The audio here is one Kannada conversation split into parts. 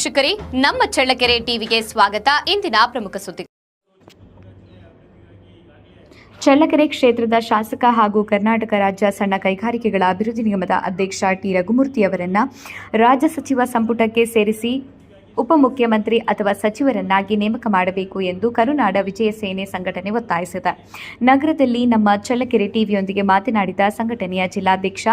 ವೀಕ್ಷಕರೇ, ನಮ್ಮ ಚಳ್ಳಕೆರೆ ಟಿವಿಗೆ ಸ್ವಾಗತ. ಇಂದಿನ ಪ್ರಮುಖ ಸುದ್ದಿ. ಚಳ್ಳಕೆರೆ ಕ್ಷೇತ್ರದ ಶಾಸಕ ಹಾಗೂ ಕರ್ನಾಟಕ ರಾಜ್ಯ ಸಣ್ಣ ಕೈಗಾರಿಕೆಗಳ ಅಭಿವೃದ್ಧಿ ನಿಗಮದ ಅಧ್ಯಕ್ಷ ಟಿ ರಘುಮೂರ್ತಿ ಅವರನ್ನು ರಾಜ್ಯ ಸಚಿವ ಸಂಪುಟಕ್ಕೆ ಸೇರಿಸಿ ಉಪಮುಖ್ಯಮಂತ್ರಿ ಅಥವಾ ಸಚಿವರನ್ನಾಗಿ ನೇಮಕ ಮಾಡಬೇಕು ಎಂದು ಕರುನಾಡ ವಿಜಯ ಸೇನೆ ಸಂಘಟನೆ ಒತ್ತಾಯಿಸಿದೆ. ನಗರದಲ್ಲಿ ನಮ್ಮ ಚಳ್ಳಕೆರೆ ಟಿವಿಯೊಂದಿಗೆ ಮಾತನಾಡಿದ ಸಂಘಟನೆಯ ಜಿಲ್ಲಾಧ್ಯಕ್ಷ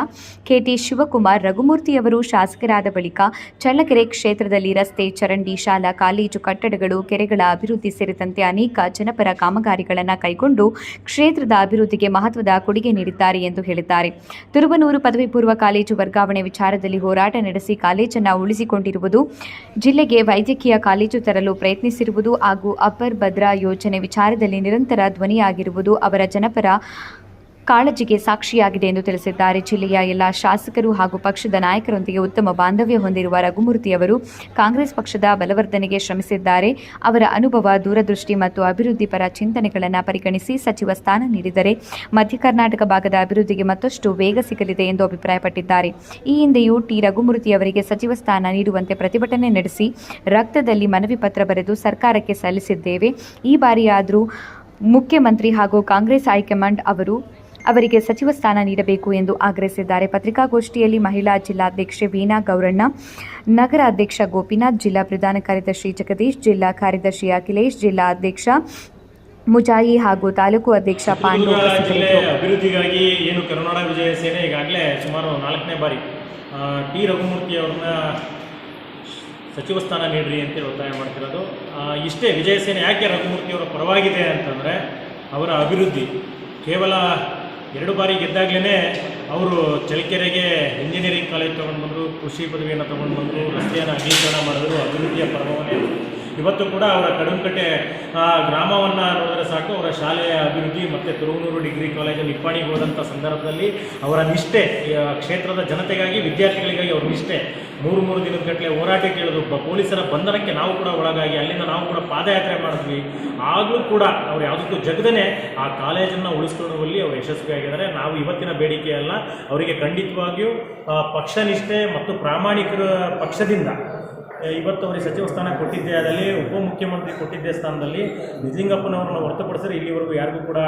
ಕೆಟಿ ಶಿವಕುಮಾರ್, ರಘುಮೂರ್ತಿಯವರು ಶಾಸಕರಾದ ಬಳಿಕ ಚಳ್ಳಕೆರೆ ಕ್ಷೇತ್ರದಲ್ಲಿ ರಸ್ತೆ, ಚರಂಡಿ, ಶಾಲಾ ಕಾಲೇಜು ಕಟ್ಟಡಗಳು, ಕೆರೆಗಳ ಅಭಿವೃದ್ಧಿ ಸೇರಿದಂತೆ ಅನೇಕ ಜನಪರ ಕಾಮಗಾರಿಗಳನ್ನು ಕೈಗೊಂಡು ಕ್ಷೇತ್ರದ ಅಭಿವೃದ್ಧಿಗೆ ಮಹತ್ವದ ಕೊಡುಗೆ ನೀಡಿದ್ದಾರೆ ಎಂದು ಹೇಳಿದ್ದಾರೆ. ತುರುಬನೂರು ಪದವಿ ಪೂರ್ವ ಕಾಲೇಜು ವರ್ಗಾವಣೆ ವಿಚಾರದಲ್ಲಿ ಹೋರಾಟ ನಡೆಸಿ ಕಾಲೇಜನ್ನು ಉಳಿಸಿಕೊಂಡಿರುವುದು, ಜಿಲ್ಲೆಗೆ ವೈದ್ಯಕೀಯ ಕಾಲೇಜು ತರಲು ಪ್ರಯತ್ನಿಸಿರುವುದು ಹಾಗೂ ಅಪರ್ ಭದ್ರಾ ಯೋಜನೆ ವಿಚಾರದಲ್ಲಿ ನಿರಂತರ ಧ್ವನಿಯಾಗಿರುವುದು ಅವರ ಜನಪರ ಕಾಳಜಿಗೆ ಸಾಕ್ಷಿಯಾಗಿದೆ ಎಂದು ತಿಳಿಸಿದ್ದಾರೆ. ಜಿಲ್ಲೆಯ ಎಲ್ಲ ಶಾಸಕರು ಹಾಗೂ ಪಕ್ಷದ ನಾಯಕರೊಂದಿಗೆ ಉತ್ತಮ ಬಾಂಧವ್ಯ ಹೊಂದಿರುವ ರಘುಮೂರ್ತಿಯವರು ಕಾಂಗ್ರೆಸ್ ಪಕ್ಷದ ಬಲವರ್ಧನೆಗೆ ಶ್ರಮಿಸಿದ್ದಾರೆ. ಅವರ ಅನುಭವ, ದೂರದೃಷ್ಟಿ ಮತ್ತು ಅಭಿವೃದ್ಧಿ ಪರ ಚಿಂತನೆಗಳನ್ನು ಪರಿಗಣಿಸಿ ಸಚಿವ ಸ್ಥಾನ ನೀಡಿದರೆ ಮಧ್ಯ ಕರ್ನಾಟಕ ಭಾಗದ ಅಭಿವೃದ್ಧಿಗೆ ಮತ್ತಷ್ಟು ವೇಗ ಸಿಗಲಿದೆ ಎಂದು ಅಭಿಪ್ರಾಯಪಟ್ಟಿದ್ದಾರೆ. ಈ ಹಿಂದೆಯೂ ಟಿ ರಘುಮೂರ್ತಿಯವರಿಗೆ ಸಚಿವ ಸ್ಥಾನ ನೀಡುವಂತೆ ಪ್ರತಿಭಟನೆ ನಡೆಸಿ ರಕ್ತದಲ್ಲಿ ಮನವಿ ಪತ್ರ ಬರೆದು ಸರ್ಕಾರಕ್ಕೆ ಸಲ್ಲಿಸಿದ್ದೇವೆ. ಈ ಬಾರಿಯಾದರೂ ಮುಖ್ಯಮಂತ್ರಿ ಹಾಗೂ ಕಾಂಗ್ರೆಸ್ ಹೈಕಮಾಂಡ್ ಅವರಿಗೆ ಸಚಿವ ಸ್ಥಾನ ನೀಡಬೇಕು ಎಂದು ಆಗ್ರಹಿಸಿದ್ದಾರೆ. ಪತ್ರಿಕಾಗೋಷ್ಠಿಯಲ್ಲಿ ಮಹಿಳಾ ಜಿಲ್ಲಾಧ್ಯಕ್ಷೆ ವೀಣಾ ಗೌರಣ್ಣ, ನಗರ ಅಧ್ಯಕ್ಷ ಗೋಪಿನಾಥ್, ಜಿಲ್ಲಾ ಪ್ರಧಾನ ಕಾರ್ಯದರ್ಶಿ ಜಗದೀಶ್, ಜಿಲ್ಲಾ ಕಾರ್ಯದರ್ಶಿ ಅಖಿಲೇಶ್, ಜಿಲ್ಲಾ ಅಧ್ಯಕ್ಷ ಮುಜಾಯಿ ಹಾಗೂ ತಾಲೂಕು ಅಧ್ಯಕ್ಷ ಪಾಂಡು ಅಭಿವೃದ್ಧಿಗಾಗಿ ಏನು ಕರುನಾಡ ವಿಜಯ ಸೇನೆ ಈಗಾಗಲೇ ಸುಮಾರು 4ನೇ ಬಾರಿ ಟಿ ರಘುಮೂರ್ತಿ ಅವ್ರನ್ನ ಸಚಿವ ಸ್ಥಾನ ನೀಡ್ರಿ ಅಂತೇಳಿ ಒತ್ತಾಯ ಮಾಡ್ತಿರೋದು. ಇಷ್ಟೇ ವಿಜಯ ಸೇನೆ ಯಾಕೆ ರಘುಮೂರ್ತಿಯವರ ಪರವಾಗಿದೆ ಅಂತಂದರೆ ಅವರ ಅಭಿವೃದ್ಧಿ. ಕೇವಲ 2 ಬಾರಿ ಗೆದ್ದಾಗಲೇ ಅವರು ಚಳ್ಳಕೆರೆಗೆ ಇಂಜಿನಿಯರಿಂಗ್ ಕಾಲೇಜ್ ತೊಗೊಂಡು ಬಂದರು, ಕೃಷಿ ಪದವಿಯನ್ನು ತೊಗೊಂಡು ಬಂದರು, ರಸ್ತೆಯನ್ನು ಅಗಲೀಕರಣ ಮಾಡಿದ್ರು, ಅಭಿವೃದ್ಧಿಯ ಪರ್ವವನ್ನೇ. ಇವತ್ತು ಕೂಡ ಅವರ ಕಡಂಕಟ್ಟೆ ಗ್ರಾಮವನ್ನು ನೋಡಿದ್ರೆ ಸಾಕು, ಅವರ ಶಾಲೆಯ ಅಭಿವೃದ್ಧಿ ಮತ್ತು ತುರುವನೂರು ಡಿಗ್ರಿ ಕಾಲೇಜು ನಿಪ್ಪಾಣಿಗೆ ಹೋದಂಥ ಸಂದರ್ಭದಲ್ಲಿ ಅವರ ನಿಷ್ಠೆ, ಕ್ಷೇತ್ರದ ಜನತೆಗಾಗಿ, ವಿದ್ಯಾರ್ಥಿಗಳಿಗಾಗಿ ಅವರ ನಿಷ್ಠೆ, 3 ದಿನದ ಗಟ್ಟಲೆ ಹೋರಾಟ ಕೇಳಿದ್ರು. ಪೊಲೀಸರ ಬಂಧನಕ್ಕೆ ನಾವು ಕೂಡ ಒಳಗಾಗಿ ಅಲ್ಲಿಂದ ನಾವು ಕೂಡ ಪಾದಯಾತ್ರೆ ಮಾಡಿದ್ವಿ. ಆಗಲೂ ಕೂಡ ಅವರು ಯಾವುದಕ್ಕೂ ಜಗದೇ ಆ ಕಾಲೇಜನ್ನು ಉಳಿಸ್ಕೊಳ್ಳುವಲ್ಲಿ ಅವರು ಯಶಸ್ವಿಯಾಗಿದ್ದಾರೆ. ನಾವು ಇವತ್ತಿನ ಬೇಡಿಕೆ ಅಲ್ಲ, ಅವರಿಗೆ ಖಂಡಿತವಾಗಿಯೂ ಪಕ್ಷನಿಷ್ಠೆ ಮತ್ತು ಪ್ರಾಮಾಣಿಕರ ಪಕ್ಷದಿಂದ ಇವತ್ತು ಅವರಿಗೆ ಸಚಿವ ಸ್ಥಾನ ಕೊಟ್ಟಿದ್ದೇ ಆದಲ್ಲಿ, ಉಪಮುಖ್ಯಮಂತ್ರಿ ಕೊಟ್ಟಿದ್ದೇ ಸ್ಥಾನದಲ್ಲಿ ನಿಜಲಿಂಗಪ್ಪನವ್ರನ್ನ ಹೊರತುಪಡಿಸಿದ್ರೆ ಇಲ್ಲಿವರೆಗೂ ಯಾರಿಗೂ ಕೂಡ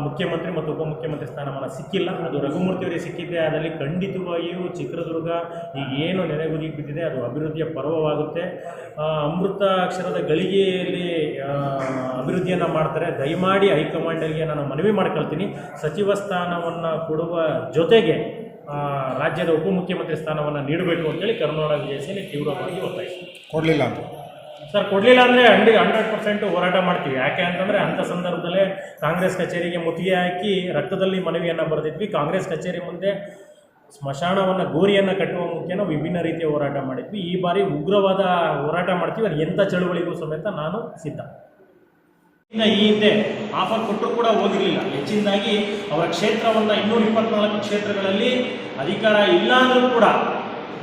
ಮುಖ್ಯಮಂತ್ರಿ ಮತ್ತು ಉಪಮುಖ್ಯಮಂತ್ರಿ ಸ್ಥಾನಮಾನ ಸಿಕ್ಕಿಲ್ಲ. ಅದು ರಘುಮೂರ್ತಿಯವರಿಗೆ ಸಿಕ್ಕಿದ್ದೇ ಆದಲ್ಲಿ ಖಂಡಿತವಾಗಿಯೂ ಚಿತ್ರದುರ್ಗ ಈಗೇನು ನೆನೆಗುದಿಗೆ ಬಿದ್ದಿದೆ ಅದು ಅಭಿವೃದ್ಧಿಯ ಪರ್ವವಾಗುತ್ತೆ. ಅಮೃತ ಅಕ್ಷರದ ಗಳಿಗೆಯಲ್ಲಿ ಅಭಿವೃದ್ಧಿಯನ್ನು ಮಾಡ್ತಾರೆ. ದಯಮಾಡಿ ಹೈಕಮಾಂಡರಿಗೆ ನಾನು ಮನವಿ ಮಾಡ್ಕೊಳ್ತೀನಿ, ಸಚಿವ ಸ್ಥಾನವನ್ನು ಕೊಡುವ ಜೊತೆಗೆ ರಾಜ್ಯದ ಉಪಮುಖ್ಯಮಂತ್ರಿ ಸ್ಥಾನವನ್ನು ನೀಡಬೇಕು ಅಂತೇಳಿ ಕರುನಾಡ ವಿಜಯ ಸೇನೆ ತೀವ್ರವಾಗಿ ಒತ್ತಾಯಿಸ್ತೀವಿ. ಕೊಡಲಿಲ್ಲ ಅಂತ ಸರ್, ಕೊಡಲಿಲ್ಲ ಅಂದರೆ 100% ಹೋರಾಟ ಮಾಡ್ತೀವಿ. ಯಾಕೆ ಅಂತಂದರೆ ಅಂಥ ಸಂದರ್ಭದಲ್ಲೇ ಕಾಂಗ್ರೆಸ್ ಕಚೇರಿಗೆ ಮುತ್ತಿಗೆ ಹಾಕಿ ರಕ್ತದಲ್ಲಿ ಮನವಿಯನ್ನು ಬರೆದಿದ್ವಿ. ಕಾಂಗ್ರೆಸ್ ಕಚೇರಿ ಮುಂದೆ ಸ್ಮಶಾನವನ್ನು, ಗೋರಿಯನ್ನು ಕಟ್ಟುವ ಮುಖ್ಯನ ವಿಭಿನ್ನ ರೀತಿಯ ಹೋರಾಟ ಮಾಡಿದ್ವಿ. ಈ ಬಾರಿ ಉಗ್ರವಾದ ಹೋರಾಟ ಮಾಡ್ತೀವಿ. ಅದು ಎಂಥ ಚಳುವಳಿಗೂ ಸಮೇತ ನಾನು ಸಿದ್ಧ. ಈ ಹಿಂದೆ ಆಫರ್ ಕೊಟ್ಟರು ಕೂಡ ಹೋಗಿರಲಿಲ್ಲ. ಹೆಚ್ಚಿನದಾಗಿ ಅವರ ಕ್ಷೇತ್ರವನ್ನು 224 ಕ್ಷೇತ್ರಗಳಲ್ಲಿ ಅಧಿಕಾರ ಇಲ್ಲ ಅಂದರೂ ಕೂಡ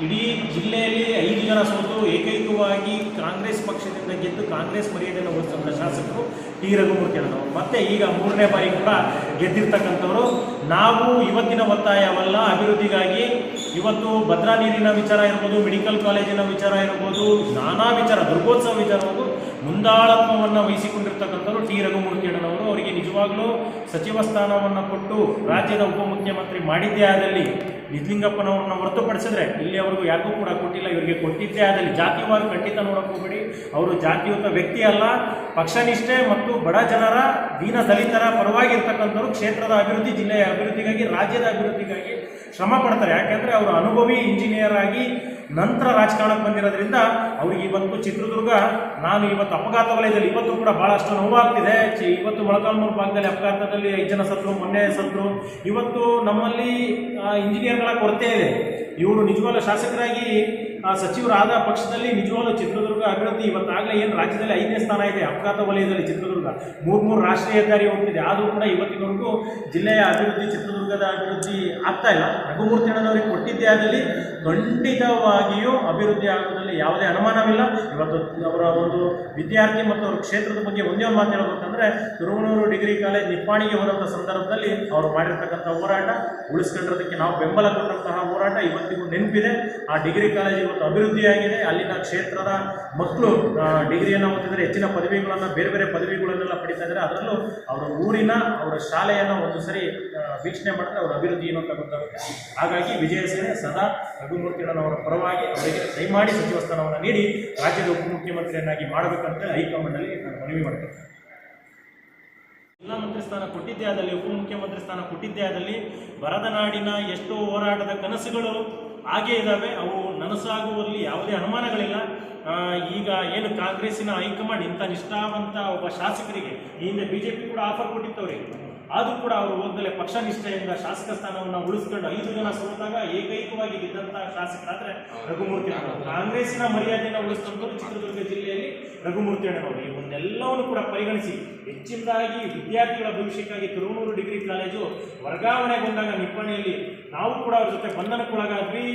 ಇಡೀ ಜಿಲ್ಲೆಯಲ್ಲಿ 5 ಜನ ಸೋತು ಏಕೈಕವಾಗಿ ಕಾಂಗ್ರೆಸ್ ಪಕ್ಷದಿಂದ ಗೆದ್ದು ಕಾಂಗ್ರೆಸ್ ಮರ್ಯಾದೆಯನ್ನು ಉಳಿಸಿದಂಥ ಶಾಸಕರು ಟಿ ರಘುಮೂರ್ತಿ ಅವರು. ಮತ್ತೆ ಈಗ 3ನೇ ಬಾರಿ ಕೂಡ ಗೆದ್ದಿರ್ತಕ್ಕಂಥವರು. ನಾವು ಇವತ್ತಿನ ಒತ್ತಾಯವಲ್ಲ, ಅಭಿವೃದ್ಧಿಗಾಗಿ ಇವತ್ತು ಭದ್ರಾ ನೀರಿನ ವಿಚಾರ ಇರ್ಬೋದು, ಮೆಡಿಕಲ್ ಕಾಲೇಜಿನ ವಿಚಾರ ಇರ್ಬೋದು, ನಾನಾ ವಿಚಾರ, ದುರ್ಗೋತ್ಸವ ವಿಚಾರವನ್ನು ಮುಂದಾಳತ್ವವನ್ನು ವಹಿಸಿಕೊಂಡಿರ್ತಕ್ಕಂಥವ್ರು ಟಿ ರಘುಮೂರ್ತಿಯಣ್ಣನವರು. ಅವರಿಗೆ ನಿಜವಾಗ್ಲೂ ಸಚಿವ ಸ್ಥಾನವನ್ನು ಕೊಟ್ಟು ರಾಜ್ಯದ ಉಪಮುಖ್ಯಮಂತ್ರಿ ಮಾಡಿದ್ದೇ ಆದಲ್ಲಿ, ನಿಜಲಿಂಗಪ್ಪನವ್ರನ್ನ ಹೊರತುಪಡಿಸಿದ್ರೆ ಇಲ್ಲಿಯವರೆಗೂ ಯಾರಿಗೂ ಕೂಡ ಕೊಟ್ಟಿಲ್ಲ. ಇವರಿಗೆ ಕೊಟ್ಟಿದ್ದೇ ಆದಲ್ಲಿ ಜಾತಿವಾರು ಖಂಡಿತ ನೋಡಕ್ಕೆ ಹೋಗಬೇಡಿ. ಅವರು ಜಾತಿಯುತ ವ್ಯಕ್ತಿ ಅಲ್ಲ, ಪಕ್ಷನಿಷ್ಠೆ ಮತ್ತು ಬಡ ಜನರ, ದೀನ ದಲಿತರ ಪರವಾಗಿರ್ತಕ್ಕಂಥವ್ರು. ಕ್ಷೇತ್ರದ ಅಭಿವೃದ್ಧಿ, ಜಿಲ್ಲೆಯ ಅಭಿವೃದ್ಧಿಗಾಗಿ, ರಾಜ್ಯದ ಅಭಿವೃದ್ಧಿಗಾಗಿ ಶ್ರಮ ಪಡ್ತಾರೆ. ಯಾಕೆಂದರೆ ಅವರು ಅನುಭವಿ ಇಂಜಿನಿಯರ್ ಆಗಿ ನಂತರ ರಾಜಕಾರಣಕ್ಕೆ ಬಂದಿರೋದ್ರಿಂದ ಅವರಿಗೆ ಇವತ್ತು ಚಿತ್ರದುರ್ಗ, ನಾನು ಇವತ್ತು ಅಪಘಾತ ವಲಯದಲ್ಲಿ ಇವತ್ತು ಕೂಡ ಭಾಳಷ್ಟು ನೋವಾಗ್ತಿದೆ. ಇವತ್ತು ಮೊಳಕಾಲ್ಮೂರು ಭಾಗದಲ್ಲಿ ಅಪಘಾತದಲ್ಲಿ 5 ಜನ ಸತ್ರು, ಮೊನ್ನೆ ಸತ್ರು. ಇವತ್ತು ನಮ್ಮಲ್ಲಿ ಇಂಜಿನಿಯರ್ಗಳ ಕೊರತೆ ಇದೆ. ಇವರು ನಿಜವಾಗ್ಲೂ ಶಾಸಕರಾಗಿ ಸಚಿವರಾದ ಪಕ್ಷದಲ್ಲಿ ನಿಜವಾಗ್ಲೂ ಚಿತ್ರದುರ್ಗ ಅಭಿವೃದ್ಧಿ ಇವತ್ತಾಗಲೇ ಏನು ರಾಜ್ಯದಲ್ಲಿ 5ನೇ ಸ್ಥಾನ ಇದೆ ಅಪಘಾತ ವಲಯದಲ್ಲಿ ಚಿತ್ರದುರ್ಗ. 3 ರಾಷ್ಟ್ರೀಯ ಹೆದ್ದಾರಿ ಹೋಗ್ತಿದೆ. ಆದರೂ ಕೂಡ ಇವತ್ತಿನವರೆಗೂ ಜಿಲ್ಲೆಯ ಅಭಿವೃದ್ಧಿ, ಚಿತ್ರದುರ್ಗದ ಅಭಿವೃದ್ಧಿ ಆಗ್ತಾ ಇಲ್ಲ. ರಘುಮೂರ್ತಿ ಅಣ್ಣನವರಿಗೆ ಕೊಟ್ಟಿದ್ದೇ ಆದಲ್ಲಿ ಖಂಡಿತವಾಗಿಯೂ ಅಭಿವೃದ್ಧಿ ಆಗೋದ್ರಲ್ಲಿ ಅನ್ನೋದ್ರಲ್ಲಿ ಯಾವುದೇ ಅನುಮಾನವಿಲ್ಲ. ಇವತ್ತು ಅವರ ಒಂದು ವಿದ್ಯಾರ್ಥಿ ಮತ್ತು ಅವರ ಕ್ಷೇತ್ರದ ಬಗ್ಗೆ ಒಂದೇ ಒಂದು ಮಾತು ಹೇಳ್ಬೇಕಂದ್ರೆ, ತುರುವನೂರು ಡಿಗ್ರಿ ಕಾಲೇಜ್ ನಿಪ್ಪಾಣಿಗೆ ಹೋದಂಥ ಸಂದರ್ಭದಲ್ಲಿ ಅವರು ಮಾಡಿರ್ತಕ್ಕಂಥ ಹೋರಾಟ ಉಳಿಸ್ಕೊಂಡಿರೋದಕ್ಕೆ ನಾವು ಬೆಂಬಲ ಕೊಟ್ಟಂತಹ ಹೋರಾಟ ಇವತ್ತಿಗೂ ನೆನಪಿದೆ. ಆ ಡಿಗ್ರಿ ಕಾಲೇಜ್ ಇವತ್ತು ಅಭಿವೃದ್ಧಿಯಾಗಿದೆ. ಅಲ್ಲಿನ ಕ್ಷೇತ್ರದ ಮಕ್ಕಳು ಡಿಗ್ರಿಯನ್ನು ಓದಿದರೆ ಹೆಚ್ಚಿನ ಪದವಿಗಳನ್ನು, ಬೇರೆ ಬೇರೆ ಪದವಿಗಳನ್ನೆಲ್ಲ ಪಡಿತಾ ಇದ್ದಾರೆ. ಅದರಲ್ಲೂ ಅವರ ಊರಿನ ಅವರ ಶಾಲೆಯನ್ನು ಒಂದು ಸರಿ ವೀಕ್ಷಣೆ ಮಾಡಿದ್ರೆ ಅವರ ಅಭಿವೃದ್ಧಿ ಏನು ಅಂತ ಗೊತ್ತಾಗುತ್ತೆ. ಹಾಗಾಗಿ ವಿಜಯ ಸೇನೆ ಸದಾ ರಘುಮೂರ್ತಿ ಅಣ್ಣನವರ ಪರವಾಗಿ ಅವರಿಗೆ ದಯಮಾಡಿ ಸಚಿವ ಸ್ಥಾನವನ್ನು ನೀಡಿ ರಾಜ್ಯದ ಉಪಮುಖ್ಯಮಂತ್ರಿಯನ್ನಾಗಿ ಮಾಡಬೇಕಂತ ಹೈಕಮಾಂಡ್ನಲ್ಲಿ ನಾನು ಮನವಿ ಮಾಡ್ತೇನೆ. ಜಿಲ್ಲಾ ಮಂತ್ರಿ ಸ್ಥಾನ ಕೊಟ್ಟಿದ್ದೇ ಆದಲ್ಲಿ, ಉಪಮುಖ್ಯಮಂತ್ರಿ ಸ್ಥಾನ ಕೊಟ್ಟಿದ್ದೇ ಆದಲ್ಲಿ, ಬರದ ನಾಡಿನ ಎಷ್ಟೋ ಹೋರಾಟದ ಕನಸುಗಳು ಹಾಗೇ ಇದ್ದಾವೆ. ಅವು ನನಸಾಗುವಲ್ಲಿ ಯಾವುದೇ ಅನುಮಾನಗಳಿಲ್ಲ. ಈಗ ಏನು ಕಾಂಗ್ರೆಸ್ಸಿನ ಹೈಕಮಾಂಡ್ ಇಂಥ ನಿಷ್ಠಾವಂತ ಒಬ್ಬ ಶಾಸಕರಿಗೆ ಈ ಹಿಂದೆ ಬಿಜೆಪಿ ಕೂಡ ಆಫರ್ ಕೊಟ್ಟಿತ್ತವರಿಗೆ, ಆದರೂ ಕೂಡ ಅವರು ಹೋಗದಲ್ಲೇ ಪಕ್ಷ ನಿಷ್ಠೆಯಿಂದ ಶಾಸಕ ಸ್ಥಾನವನ್ನು ಉಳಿಸ್ಕೊಂಡು 5 ಜನ ಸೋತಾಗ ಏಕೈಕವಾಗಿ ಗೆದ್ದಂಥ ಶಾಸಕರಾದರೆ ರಘುಮೂರ್ತಿ ಅಣ್ಣನವರು. ಕಾಂಗ್ರೆಸ್ಸಿನ ಮರ್ಯಾದೆಯನ್ನು ಉಳಿಸಿಕೊಂಡವರು ಚಿತ್ರದುರ್ಗ ಜಿಲ್ಲೆಯಲ್ಲಿ ರಘುಮೂರ್ತಿ ಅಣ್ಣನವರು. ಇವನ್ನೆಲ್ಲವನ್ನು ಕೂಡ ಪರಿಗಣಿಸಿ ಹೆಚ್ಚಿನದಾಗಿ ವಿದ್ಯಾರ್ಥಿಗಳ ಭವಿಷ್ಯಕ್ಕಾಗಿ ತುರುವನೂರು ಡಿಗ್ರಿ ಕಾಲೇಜು ವರ್ಗಾವಣೆಗೊಂಡಾಗ ನಿಪ್ಪಾಣಿಯಲ್ಲಿ ನಾವು ಕೂಡ ಅವ್ರ ಜೊತೆ ಬಂಧನಕ್ಕೊಳಗಾದ್ವಿ.